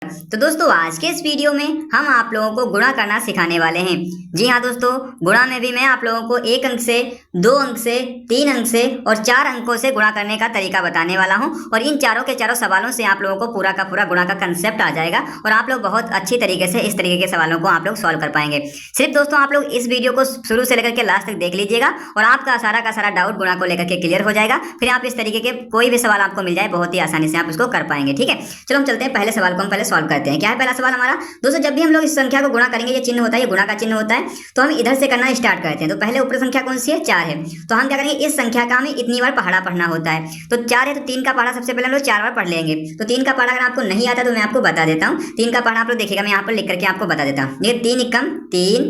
तो दोस्तों आज के इस वीडियो में हम आप लोगों को गुणा करना सिखाने वाले हैं। जी हाँ दोस्तों, गुणा में भी मैं आप लोगों को 1 अंक से, 2 अंक से, 3 अंक से और 4 अंकों से गुणा करने का तरीका बताने वाला हूँ। और इन चारों के चारों सवालों से आप लोगों को पूरा का पूरा गुणा का कंसेप्ट आ जाएगा और आप लोग बहुत अच्छी तरीके से इस तरीके के सवालों को आप लोग सॉल्व कर पाएंगे। सिर्फ दोस्तों आप लोग इस वीडियो को शुरू से लेकर के लास्ट तक देख लीजिएगा और आपका सारा का सारा डाउट गुणा को लेकर के क्लियर हो जाएगा। फिर आप इस तरीके के कोई भी सवाल आपको मिल जाए बहुत ही आसानी से आप उसको कर पाएंगे। ठीक है, चलो हम चलते हैं पहले सवाल को हम पहले सॉल्व करते हैं। क्या है पहला सवाल हमारा? दोस्तों जब भी हम लोग इस संख्या को गुणा करेंगे, ये चिन्ह होता है, ये गुणा का चिन्ह होता है, तो हम इधर से करना स्टार्ट करते हैं। तो पहले ऊपर संख्या कौन सी है? 4 है। तो हम क्या करेंगे, इस संख्या का हमें इतनी बार पहाड़ा पढ़ना होता है। तो 4 है तो 3 का पहाड़ा सबसे पहले हम लोग 4 बार पढ़ लेंगे। तो 3 का पहाड़ा अगर आपको नहीं आता तो मैं आपको बता देता हूँ। 3 का पहाड़ा आप लोग देखिएगा, मैं यहाँ पर लिख करके आपको बता देता हूँ। ये 3 एकम 3,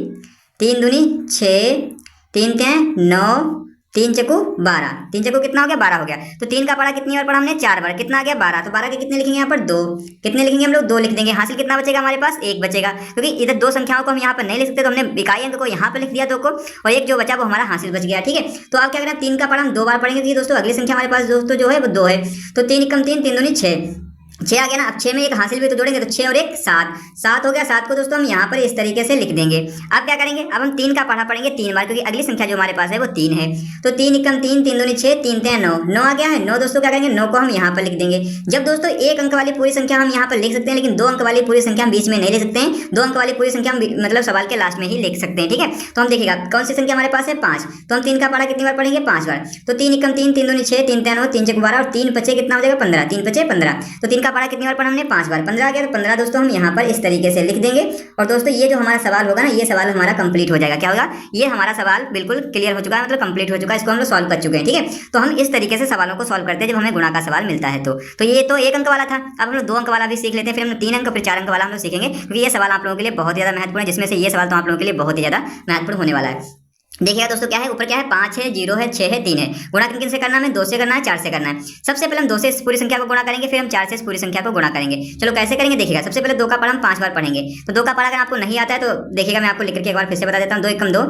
3 दूनी 6, 3 तिहाई 9, 3 चक्कू 12, 3 चक्कू कितना हो गया? 12 हो गया। तो 3 का पढ़ा कितनी बार पढ़ा हमने? 4 बार। कितना आ गया? 12। तो 12 के कितने लिखेंगे यहाँ पर? 2। कितने लिखेंगे हम लोग? 2 लिख देंगे। हासिल कितना बचेगा हमारे पास? 1 बचेगा, क्योंकि इधर 2 संख्याओं को हम यहाँ पर नहीं लिख सकते, तो हमने इकाई अंक को यहाँ पर लिख दिया 2 को, और 1 जो बचा वो हमारा हासिल बच गया। ठीक है, तो आप क्या करें, 3 का पढ़ा हम 2 बार पढ़ेंगे, क्योंकि दोस्तों अगली संख्या हमारे पास दोस्तों जो है वो 2 है। तो 3 एकम 3, 3 दूनी 6, 6 आ गया ना। अब 6 में एक हासिल भी तो जोड़ेंगे, तो 6 और 1 7, 7 हो गया। 7 को दोस्तों हम यहाँ पर इस तरीके से लिख देंगे। अब क्या करेंगे, अब हम 3 का पढ़ा पढ़ेंगे 3 बार, क्योंकि अगली संख्या जो हमारे पास है वो 3 है। तो 3 एकम 3, 3 दूनी 6, 3 तिहाई 9, 9 आ गया है। 9 दोस्तों क्या करेंगे, 9 को हम यहाँ पर लिख देंगे। जब दोस्तों 1 अंक वाली पूरी संख्या हम यहाँ पर लिख सकते हैं, लेकिन 2 अंक वाली पूरी संख्या हम बीच में नहीं लिख सकते हैं। 2 अंक वाली पूरी संख्या हम मतलब सवाल के लास्ट में ही लिख सकते हैं। ठीक है, तो हम देखिएगा कौन सी संख्या हमारे पास है? 5। तो हम 3 का पढ़ा कितनी बार पढ़ेंगे? 5 बार। तो 3 एकम 3, 3 दूनी 6, 3 तिहाई 9, 3 चौक 12 और 3 पचे कितना हो जाएगा? 15। 3 पचे 15। तो 3 का पढ़ा कितनी बार पढ़ा हमने? 5 बार। 15 आ गया। तो 15 दोस्तों हम यहाँ पर इस तरीके से लिख देंगे। और दोस्तों ये जो हमारा सवाल होगा ना, ये सवाल हमारा कंप्लीट हो जाएगा। क्या होगा? ये हमारा सवाल बिल्कुल क्लियर हो चुका है, मतलब कंप्लीट हो चुका है। इसको हम लोग सॉल्व कर चुके हैं। ठीक है, तो हम इस तरीके से सवालों को सॉल्व करते हैं जब हमें गुणा का सवाल मिलता है। तो ये तो 1 अंक वाला था। अब हम लोग 2 अंक वाला भी सीख लेते हैं, फिर हम 3 अंक फिर 4 अंक वाला हम लोग सीखेंगे, क्योंकि ये सवाल आप लोगों के लिए बहुत ज़्यादा महत्वपूर्ण है, जिसमें से ये सवाल तो आप लोगों के लिए बहुत ही ज़्यादा महत्वपूर्ण होने वाला है। देखिएगा दोस्तों क्या है, ऊपर क्या है? 5 है, 0 है, 6 है, 3 है। गुणा किन किन से करना है? 2 से करना है, 4 से करना है। सबसे पहले हम 2 से इस पूरी संख्या को गुणा करेंगे, फिर हम 4 से इस पूरी संख्या को गुणा करेंगे। चलो कैसे करेंगे देखिएगा। सबसे पहले 2 का पढ़ा हम 5 बार पढ़ेंगे। तो 2 का पढ़ा अगर आपको नहीं आता है तो देखिएगा, मैं आपको लिख करके एक बार फिर से बता देता हूँ। 2 एकम 2,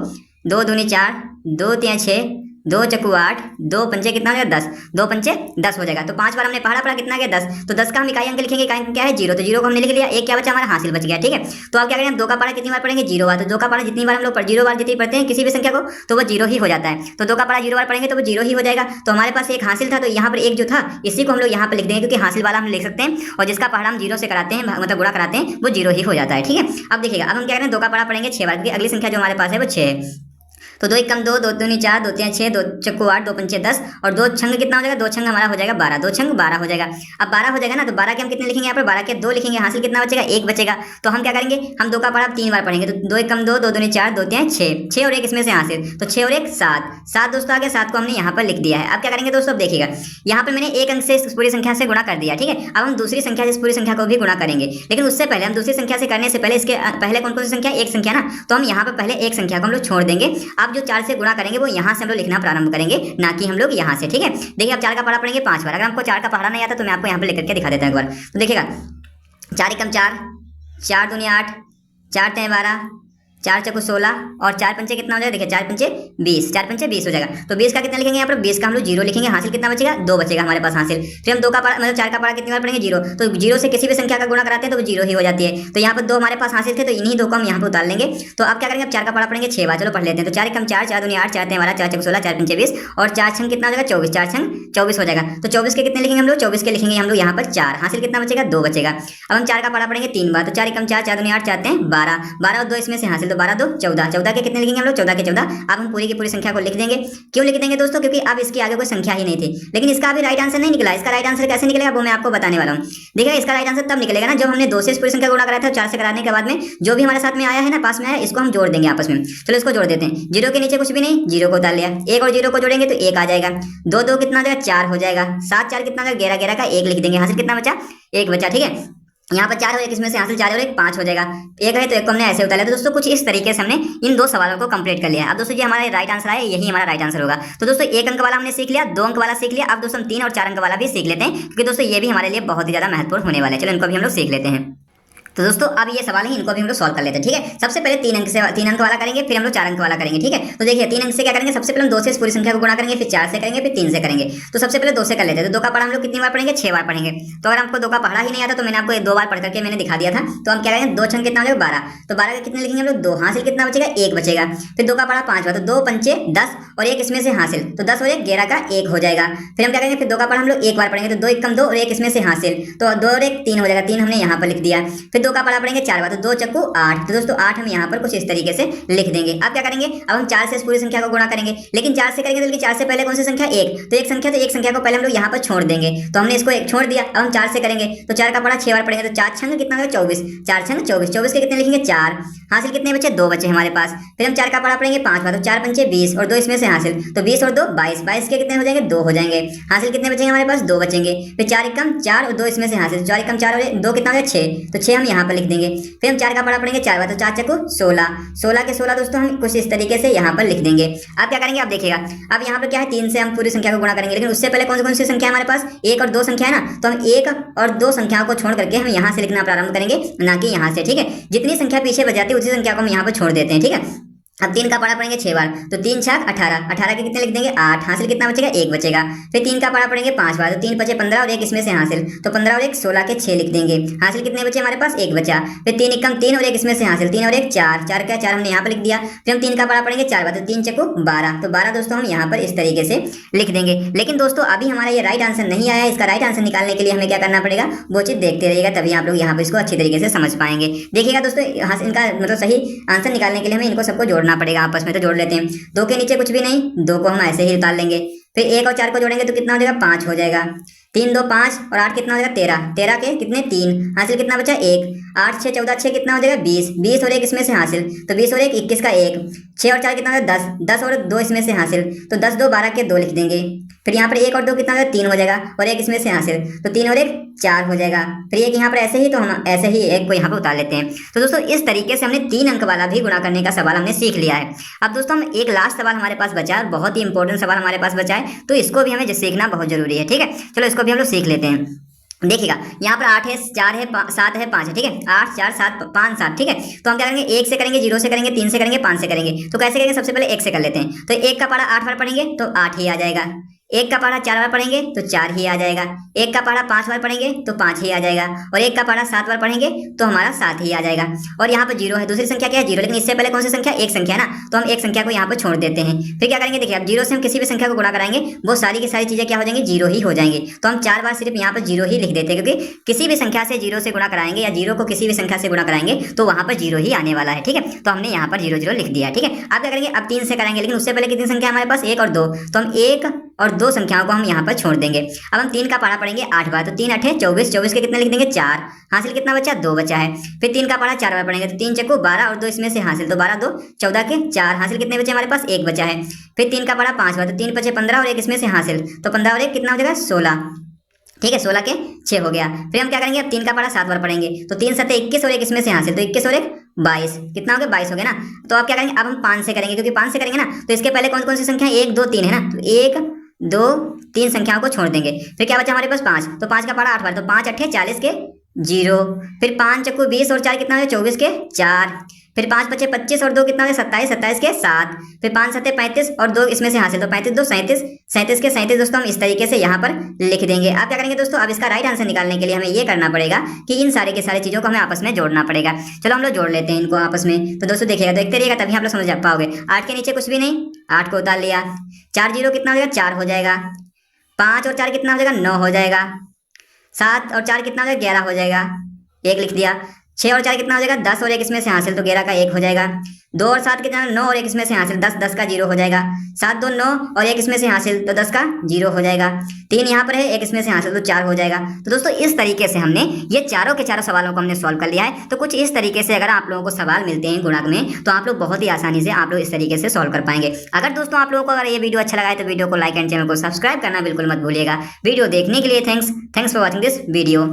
2 दूनी 4, 2 तिहाई 6, 2 चक्कू 8, 2 पंचे कितना हो जाएगा? 10। 2 पंचे 10 हो जाएगा। तो 5 बार हमने पढ़ा कितना गया? 10। तो 10 का हम इकाई अंक लिखेंगे। इकाई अंक क्या है? 0। तो 0 को हमने लिख लिया। एक क्या बचा? हमारा हासिल बच गया। ठीक है, तो आप क्या करेंगे, 2 का पढ़ा कितनी बार पढ़ेंगे? 0 बार। तो 2 का पढ़ा जितनी बार हम लोग 0 बार जितनी पढ़ते हैं किसी भी संख्या को, तो वो 0 ही हो जाता है। तो 2 का पढ़ा 0 बार पढ़ेंगे तो वो 0 ही हो जाएगा। तो हमारे पास एक हासिल था, तो यहाँ पर एक जो था इसी को हम लोग यहाँ पर लिख देंगे, क्योंकि हासिल वाला हम लिख सकते हैं, और जिसका पढ़ा हम 0 से कराते हैं, मतलब गुणा कराते हैं, वो 0 ही हो जाता है। ठीक है, अब देखिएगा, अब हम क्या करें, 2 का पढ़ा पढ़ेंगे 6 बार, क्योंकि अगली संख्या जो हमारे पास है वो 6 है। तो 2 एकम 2, 2 दूनी 4, 2 तिहाई 6, 2 चक्कू 8, 2 पंचे 10 और 2 छंग कितना हो जाएगा? 2 छंग हमारा हो जाएगा 12। 2 छंग 12 हो जाएगा। अब 12 हो जाएगा ना, तो 12 के हम कितने लिखेंगे यहाँ पर? 12 के 2 लिखेंगे। हासिल कितना बचेगा? 1 बचेगा। तो हम क्या करेंगे, हम 2 का पढ़ा 3 बार पढ़ेंगे। तो 2 एकम 2, 2 दूनी 4, 2 तिहाई 6, 6 और 1 इसमें से हासिल, तो 6 और 1 7, 7 दोस्तों आ गया। 7 को हमने यहाँ पर लिख दिया है। अब क्या करेंगे दोस्तों, अब देखिएगा, यहाँ पर मैंने 1 अंक से इस पूरी संख्या से गुणा कर दिया। ठीक है, अब हम दूसरी संख्या से इस पूरी संख्या को भी गुणा करेंगे, लेकिन उससे पहले हम दूसरी संख्या से करने से पहले इसके पहले कौन कौन सी संख्या? एक संख्या ना, तो हम यहाँ पर पहले एक संख्या को हम लोग छोड़ देंगे। अब जो 4 से गुणा करेंगे वो यहाँ से हम लोग लिखना प्रारंभ करेंगे, ना कि हम लोग यहाँ से। ठीक है, देखिए अब 4 का पढ़ा पढ़ेंगे 5 बार। अगर आपको 4 का पढ़ा नहीं आता तो मैं आपको यहाँ पे लिख करके दिखा देता हूँ एक बार। तो देखिएगा, 4 एकम 4, 4 दूनी 8, 4 तिहाई 12, 4 चक्कू 16 और 4 पंचे कितना हो जाएगा? देखिए 4 पंचे 20, 4 पंचे 20 हो जाएगा। तो 20 का कितना लिखेंगे यहाँ पर? 20 का हम लोग 0 लिखेंगे। हासिल कितना बचेगा? 2 बचेगा हमारे पास हासिल। फिर हम 2 का पढ़ा मतलब 4 का पढ़ा कितनी बार पढ़ेंगे? 0। तो 0 से किसी भी संख्या का गुणा कराते हैं तो वो 0 ही हो जाती है। तो यहाँ पर 2 हमारे पास हासिल थे, तो इन्हीं 2 को हम यहाँ पर उतार लेंगे। तो अब क्या करेंगे, अब 4 का पढ़ा पढ़ेंगे 6 बार। चलो पढ़ लेते हैं। तो 4 एकम 4, 4 दूनी 8, 4 तिहाई 12, 4 चक्कू 16, 4 पंचे 20 और 4 छंग कितना हो जाएगा? 24, 4 छंग 24 हो जाएगा। तो 24 के कितने लिखेंगे हम लोग? 24 के लिखेंगे हम लोग यहाँ पर 4। हासिल कितना बचेगा? 2 बचेगा। अब हम 4 का पढ़ा पढ़ेंगे 3 बार। तो 4 एकम 4, 4 दूनी 8, 4 तिहाई 12, 12 और 2 इसमें से हासिल, तो 12 2 14, 14 के कितने लिखेंगे हम लोग? 14 के 14। अब हम पूरी की पूरी संख्या को लिख देंगे। क्यों लिख देंगे दोस्तों? क्योंकि अब इसके आगे कोई संख्या ही नहीं थी। लेकिन इसका अभी राइट आंसर नहीं निकला। इसका राइट आंसर कैसे निकलेगा वो मैं आपको बताने वाला हूँ। देखिए इसका राइट आंसर तब निकलेगा ना जब हमने 2 से इस पूरी संख्या गुणा कराया था, 4 से कराने के बाद में जो भी हमारे साथ में आया है ना, पास में आया, इसको हम जोड़ देंगे आपस में। चलो इसको जोड़ देते हैं। 0 के नीचे कुछ भी नहीं, 0 को उतार लिया। 1 और 0 को जोड़ेंगे तो 1 आ जाएगा। 2 2 कितना आ जाएगा? 4 हो जाएगा। 7 4 कितना आ जाएगा? 11 11 का 1 लिख देंगे। हासिल कितना बचा? 1 बचा। ठीक है, यहाँ पर 4 हो, 1 इसमें से हासिल 4 और 1 5 हो जाएगा। 1 है तो 1 को हमने ऐसे उतार लिया। तो दोस्तों कुछ इस तरीके से हमने इन 2 सवालों को कंप्लीट कर लिया। अब दोस्तों ये हमारा राइट आंसर है, यही हमारा राइट आंसर होगा। तो दोस्तों 1 अंक वाला हमने सीख लिया, 2 अंक वाला सीख लिया। अब दोस्तों हम 3 और 4 अंक वाला भी सीख लेते हैं, क्योंकि दोस्तों ये भी हमारे लिए बहुत ही ज़्यादा महत्वपूर्ण होने वाले हैं। चलो इनको भी हम लोग सीख लेते हैं। तो दोस्तों अब ये सवाल है, इनको भी हम लोग सॉल्व कर लेते हैं। ठीक है, सबसे पहले 3 अंक वाला करेंगे, फिर हम लोग 4 अंक वाला करेंगे। ठीक है, तो देखिए 3 अंक से क्या करेंगे, सबसे पहले हम 2 से इस पूरी संख्या को गुणा करेंगे, फिर 4 से करेंगे, फिर 3 से करेंगे। तो सबसे पहले 2 से कर लेते हैं। तो 2 का पढ़ा हम लोग कितनी बार पढ़ेंगे, 6 बार पढ़ेंगे। तो अगर आपको 2 का पढ़ा ही नहीं आता तो मैंने आपको 2 बार पढ़ करके मैंने दिखा दिया था। तो हम क्या करेंगे, 2 छंग कितना हो जाएगा 12, तो 12 का कितने लिखेंगे हम लोग 2, हासिल कितना बचेगा 1 बचेगा। फिर 2 का पढ़ा 5 बार, तो 2 पंचे 10 और 1 इसमें से हासिल, तो 10 और 1 11 का 1 हो जाएगा। फिर हम क्या करेंगे, फिर 2 का पढ़ा हम लोग 1 बार पढ़ेंगे, तो 2 1 कम 2 और 1 इसमें से हासिल, तो 2 और 1 3 हो जाएगा, 3 हमने यहाँ पर लिख दिया। फिर 2 का पढ़ा पढ़ेंगे 4 बार, तो 2 चक्कू 8, तो दोस्तों 8 हम यहाँ पर कुछ इस तरीके से लिख देंगे। अब क्या करेंगे, अब हम 4 से इस पूरी संख्या को गुणा करेंगे, लेकिन 4 से करेंगे तो 4 से पहले कौन सी संख्या 1, तो एक संख्या को पहले हम लोग यहाँ पर छोड़ देंगे। तो हमने इसको 1 छोड़ दिया। अब हम 4 से करेंगे, तो 4 का पढ़ा 6 बार पढ़ेंगे, तो 4 छंग कितना होगा 24, 4 छंग 24, 24 के कितने लिखेंगे 4, हासिल कितने बचे 2 बचे हमारे पास। फिर हम 4 का पढ़ा पढ़ेंगे 5 बार, तो 4 पंचे 20 और 2 इसमें से हासिल, तो 20 और 2 22, 22 के कितने हो जाएंगे 2 हो जाएंगे, हासिल कितने बचेंगे हमारे पास 2 बचेंगे। फिर 4 एकम 4 और 2 इसमें से हासिल, 4 एकम 4 और 2 कितना हो जाएगा 6, तो 6 हम यहाँ पर लिख देंगे। फिर हम 4 का पढ़ा पढ़ेंगे 4 बार, तो 4 चक्कू 16, 16 के 16 दोस्तों हम कुछ इस तरीके से यहाँ पर लिख देंगे। अब क्या करेंगे, अब देखिएगा, अब यहाँ पर क्या है 3 से हम पूरी संख्या को गुणा करेंगे, लेकिन उससे पहले कौन सी संख्या हमारे पास 1 और 2 संख्या है ना, तो हम 1 और 2 संख्याओं को छोड़ करके हम यहाँ से लिखना प्रारंभ करेंगे, ना कि यहाँ से। ठीक है, जितनी संख्या पीछे बच जाती है उसी संख्या को हम यहाँ पर छोड़ देते हैं। ठीक है, अब 3 का पढ़ा पढ़ेंगे 6 बार, तो 3 छक 18, 18 के कितने लिख देंगे 8, हासिल कितना बचेगा 1 बचेगा। फिर 3 का पढ़ा पढ़ेंगे 5 बार, तो 3 बचे 15 और 1 इसमें से हासिल, तो 15 और 1 16 के 6 लिख देंगे, हासिल कितने बचे हमारे पास 1 बचा। फिर 3 एकम 3 और 1 इसमें से हासिल, 3 और 1 4, 4 का 4 हमने यहाँ पर लिख दिया। फिर हम 3 का पढ़ा पढ़ेंगे 4 बार, तो 3 चक्कू 12, तो 12 दोस्तों हम यहाँ पर इस तरीके से लिख देंगे। लेकिन दोस्तों अभी हमारा ये राइट आंसर नहीं आया है, इसका राइट आंसर निकालने के लिए हमें क्या करना पड़ेगा, वो चीज़ देखते रहिएगा, तभी आप लोग यहाँ पर इसको अच्छी तरीके से समझ पाएंगे। देखिएगा दोस्तों, इनका मतलब सही आंसर निकालने के लिए हमें इनको सबको जोड़ना पड़ेगा आपस में, तो जोड़ लेते हैं। 2 के नीचे कुछ भी नहीं, 2 को हम ऐसे ही उतार लेंगे। फिर 1 और 4 को जोड़ेंगे तो कितना हो जाएगा 5 हो जाएगा, 3 2 5 और 8 कितना हो जाएगा 13, 13 के कितने 3, हासिल कितना बचा 1, 8 6 14 6 कितना हो जाएगा 20, 20 और 1 इसमें से हासिल, तो 20 और 1 21 का 1, 6 और 4 कितना हो जाएगा 10, 10 और 2 इसमें से हासिल, तो 10 2 12 के 2 लिख देंगे। फिर यहाँ पर 1 और 2 कितना हो जाएगा 3 हो जाएगा और 1 इसमें से हासिल, तो 3 और 1 4 हो जाएगा। फिर एक यहाँ पर ऐसे ही, तो हम ऐसे ही 1 को यहाँ पर उतार लेते हैं। तो दोस्तों इस तरीके से हमने 3 अंक वाला भी गुणा करने का सवाल हमने सीख लिया है। अब दोस्तों हम एक लास्ट सवाल हमारे पास बचा है, बहुत ही इंपॉर्टेंट सवाल हमारे पास बचा है, तो इसको भी हमें सीखना बहुत जरूरी है। ठीक है, चलो इसको भी हम लोग सीख लेते हैं। देखिएगा यहाँ पर 8 है 4 है 7 है 5 है। ठीक है, 8 4 7 5 7। ठीक है, तो हम क्या करेंगे 1 से करेंगे, 0 से करेंगे, 3 से करेंगे, 5 से करेंगे। तो कैसे करेंगे, सबसे पहले 1 से कर लेते हैं। तो 1 का पढ़ा 8 बार पढ़ेंगे तो 8 ही आ जाएगा। 1 का पढ़ा 4 बार पढ़ेंगे तो 4 ही आ जाएगा। 1 का पढ़ा 5 बार पढ़ेंगे तो 5 ही आ जाएगा। और 1 का पढ़ा 7 बार पढ़ेंगे तो हमारा 7 ही आ जाएगा। और यहाँ पर 0 है, दूसरी संख्या क्या है 0, लेकिन इससे पहले कौन सी संख्या, एक संख्या ना, तो हम एक संख्या को यहाँ पर छोड़ देते हैं। फिर क्या करेंगे, देखिए अब 0 से हम किसी भी संख्या को गुणा कराएंगे वो सारी की सारी चीजें क्या हो जाएंगी 0 ही हो जाएंगी। तो हम 4 बार सिर्फ यहाँ पर 0 ही लिख देते हैं, क्योंकि किसी भी संख्या से 0 से गुणा कराएंगे या 0 को किसी भी संख्या से गुणा कराएंगे तो वहाँ पर 0 ही आने वाला है। ठीक है, तो हमने यहाँ पर 0 0 लिख दिया। ठीक है, अब क्या करेंगे, अब 3 से कराएंगे, लेकिन उससे पहले कितनी संख्या हमारे पास 1 और 2, तो हम 1 और 2 संख्याओं को हम यहाँ पर छोड़ देंगे। अब हम 3 का पढ़ा पढ़ेंगे 8 बार, तो 3 8 24, 24 के कितने लिख देंगे 4, हासिल कितना बचा 2 बचा है। फिर 3 का पढ़ा 4 बार पढ़ेंगे, तो 3 चक्कू 12 और 2 इसमें से हासिल, तो 12 2 14 के 4, हासिल कितने बचे हमारे पास 1 बचा है। फिर 3 का पढ़ा 5 बार, तो 3 5 15 और 1 इसमें से हासिल, तो 15 और 1 कितना हो जाएगा 16। ठीक है, 16 के 6 हो गया। फिर हम क्या करेंगे, अब 3 का पढ़ा 7 बार पढ़ेंगे, तो 3 7 21 और 1 इसमें से हासिल, तो 21 और 1 22, कितना हो गया 22 हो गया ना। तो अब क्या करेंगे, अब हम 5 से करेंगे, क्योंकि 5 से करेंगे ना तो इसके पहले कौन सी संख्या 1 2 3 है ना, तो 1 2 3 संख्याओं को छोड़ देंगे। फिर क्या बचा हमारे पास 5, तो 5 का पढ़ा 8 बार, तो 5 8 40 के 0। फिर 5 चक्कू 20 और 4 कितना हो गया 24 के 4। फिर 5 5 25 और 2 कितना हो गया 27, 27 के 7। फिर 5 7 35 और 2 इसमें से हासिल, तो 35 2 37, 37 के 37 दोस्तों हम इस तरीके से यहाँ पर लिख देंगे। अब क्या करेंगे दोस्तों, अब इसका राइट आंसर निकालने के लिए हमें ये करना पड़ेगा कि इन सारे के सारी चीज़ों को हमें आपस में जोड़ना पड़ेगा। चलो हम लोग जोड़ लेते हैं इनको आपस में। तो दोस्तों देखिएगा, देखते रहिएगा तभी आप लोग समझ पाओगे। 8 के नीचे कुछ भी नहीं, 8 को उतार लिया। 4 0 कितना हो जाएगा 4 हो जाएगा। 5 और 4 कितना हो जाएगा 9 हो जाएगा। 7 और 4 कितना हो जाएगा 11 हो जाएगा, 1 लिख दिया। 6 और 4 कितना हो जाएगा 10 और 1 इसमें से हासिल, तो 11 का 1 हो जाएगा। 2 और 7 कितना 9 और 1 इसमें से हासिल, 10 10 का 0 हो जाएगा। 7 2 9 और 1 इसमें से हासिल, तो 10 का 0 हो जाएगा। 3 यहाँ पर है, 1 इसमें से हासिल, तो 4 हो जाएगा। तो दोस्तों इस तरीके से हमने ये चारों के चारों सवालों को हमने सॉल्व कर लिया है। तो कुछ इस तरीके से अगर आप लोगों को सवाल मिलते हैं गुणक में, तो आप लोग बहुत ही आसानी से आप लोग इस तरीके से सॉल्व कर पाएंगे। अगर दोस्तों आप लोगों को अगर ये वीडियो अच्छा लगा है तो वीडियो को लाइक एंड चैनल को सब्सक्राइब करना बिल्कुल मत भूलिएगा। वीडियो देखने के लिए thanks for watching this video.